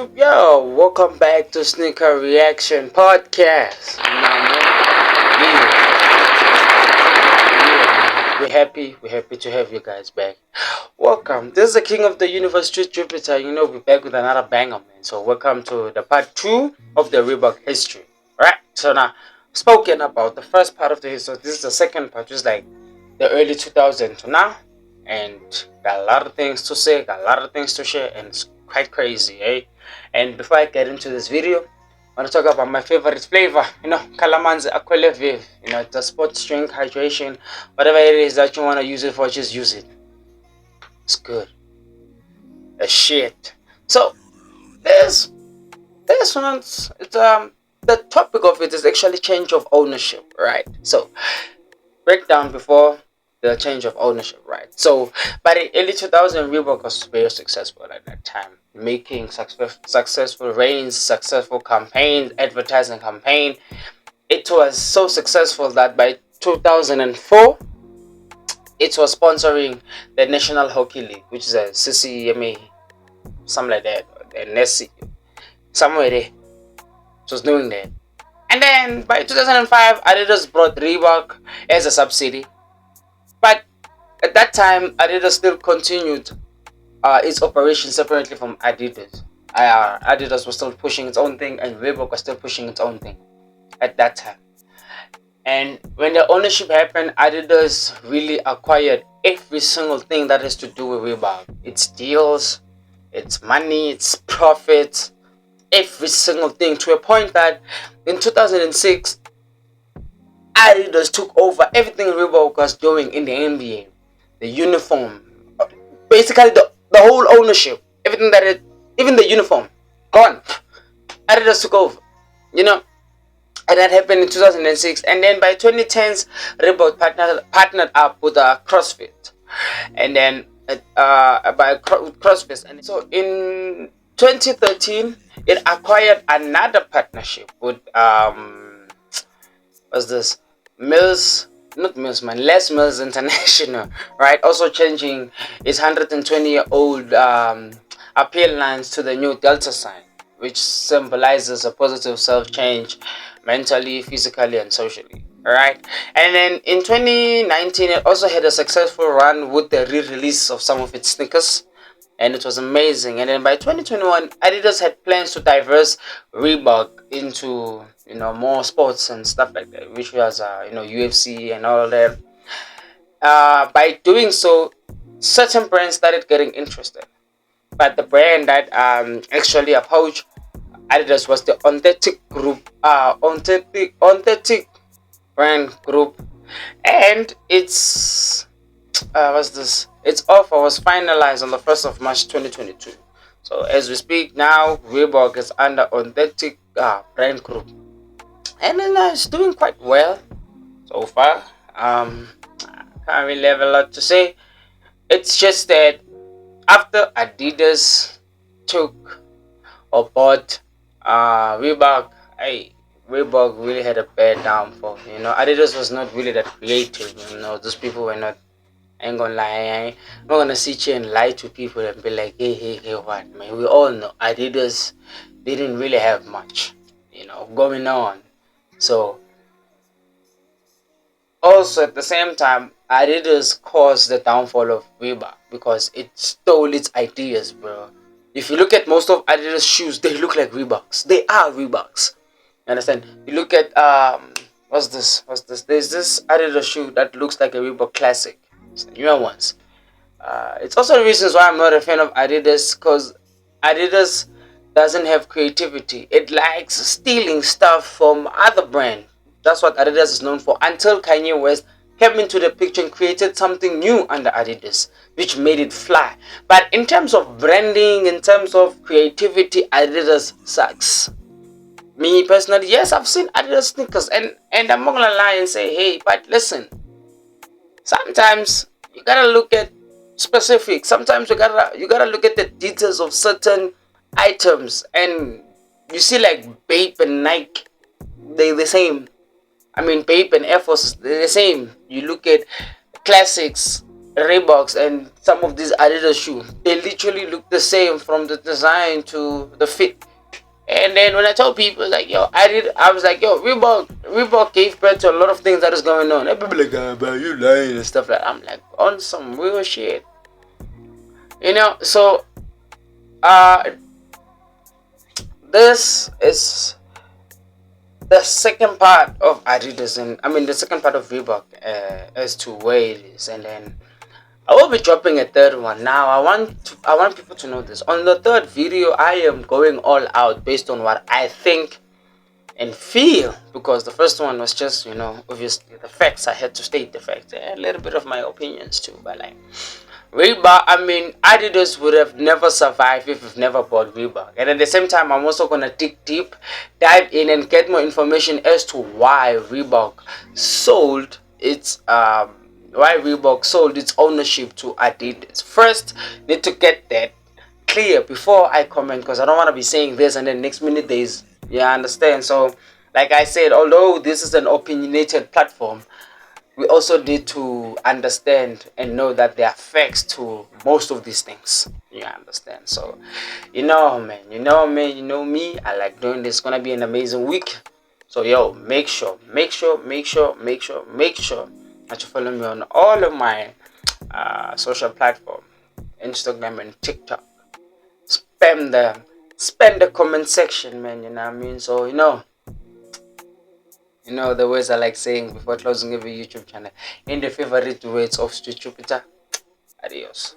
YouTube, yo, welcome back to Sneaker Reaction Podcast. We're happy to have you guys back. Welcome. This is the King of the Universe, StreakerReactionWithStreetJupiter. We're back with another banger, man. So welcome to the part 2 of the Reebok history. Right? So now, spoken about the first part of the history. This is the second part, just like the early 2000s to now. And got a lot of things to say, got a lot of things to share, and it's quite crazy, eh? And before I get into this video, I want to talk about my favorite flavor, Calaman's Aquile Viv. It's a sports drink, hydration, whatever it is that you want to use it for, just use it. It's good. A shit. So this one, it's the topic of it is actually change of ownership, right? So breakdown before the change of ownership, right? So by the early 2000s, Reebok was very successful at that time, making successful reigns, successful campaigns, advertising campaign. It was so successful that by 2004, it was sponsoring the National Hockey League, which is a CCMA, something like that, the Nessie, somewhere there. It was doing that. And then by 2005, Adidas brought Reebok as a subsidy. But at that time, Adidas still continued its operation separately from Adidas. Adidas was still pushing its own thing, and Reebok was still pushing its own thing at that time. And when the ownership happened, Adidas really acquired every single thing that has to do with Reebok. Its deals, its money, its profits, every single thing, to a point that in 2006, Adidas took over everything Reebok was doing in the NBA, the uniform, basically the whole ownership, everything even the uniform, gone. Adidas took over, and that happened in 2006. And then by 2010s, Reebok partnered up with CrossFit, and then by CrossFit, and so in 2013, it acquired another partnership with Les Mills International, right? Also changing its 120-year-old appeal lines to the new Delta sign, which symbolizes a positive self-change mentally, physically, and socially, right? And then in 2019, it also had a successful run with the re-release of some of its sneakers, and it was amazing. And then by 2021, Adidas had plans to diverse Reebok into more sports and stuff like that, which was UFC and all that. By doing so, certain brands started getting interested, but the brand that actually approached Adidas was the Authentic Group, Authentic brand group, and its its offer was finalized on the 1st of March 2022. So as we speak now, Reebok is under Authentic brand group, and then it's doing quite well so far. Can't really have a lot to say. It's just that after Adidas took or bought Reebok, Reebok really had a bad downfall. Adidas was not really that creative. Those people were not. I ain't gonna lie. I'm not gonna sit here and lie to people and be like, hey, what, man? We all know Adidas didn't really have much, going on. So, also at the same time, Adidas caused the downfall of Reebok because it stole its ideas, bro. If you look at most of Adidas shoes, they look like Reeboks. They are Reeboks. You understand? You look at what's this? There's this Adidas shoe that looks like a Reebok Classic. It's the newer ones. It's also the reasons why I'm not a fan of Adidas, because Adidas doesn't have creativity. It likes stealing stuff from other brands. That's what Adidas is known for, until Kanye West came into the picture and created something new under Adidas, which made it fly. But in terms of branding, in terms of creativity, Adidas sucks. Me personally, yes, I've seen Adidas sneakers, and I'm not gonna lie and say, hey, but listen, sometimes you gotta look at specifics. Sometimes you gotta look at the details of certain items, and you see like Bape and Nike, they're the same. I mean, Bape and Air Force, they're the same. You look at classics, Reeboks and some of these Adidas shoes, they literally look the same from the design to the fit. And then when I told people like, yo, I was like, yo, Reebok gave birth to a lot of things that is going on. And people like, oh, bro, you lying and stuff like that. I'm like, on some real shit. You know, so this is the second part of Adidas, and I mean the second part of Reebok as to where it is, and then I will be dropping a third one. Now I want people to know this. On the third video, I am going all out based on what I think and feel, because the first one was just, you know, obviously the facts. I had to state the facts, and a little bit of my opinions too. But like Reebok, I mean Adidas would have never survived if we've never bought Reebok. And at the same time, I'm also gonna dig deep, dive in, and get more information as to why Reebok sold its ownership to Adidas. First, need to get that clear before I comment, because I don't want to be saying this and then next minute there's, yeah, understand. So like I said, although this is an opinionated platform, we also need to understand and know that there are facts to most of these things. You understand? So, you know, man, you know me. I like doing this. It's gonna be an amazing week. So, yo, make sure that you follow me on all of my social platform, Instagram and TikTok. Spam the comment section, man. You know what I mean? So, you know the words I like saying before closing every YouTube channel. In the favorite words of StreakyJupiter. Adios.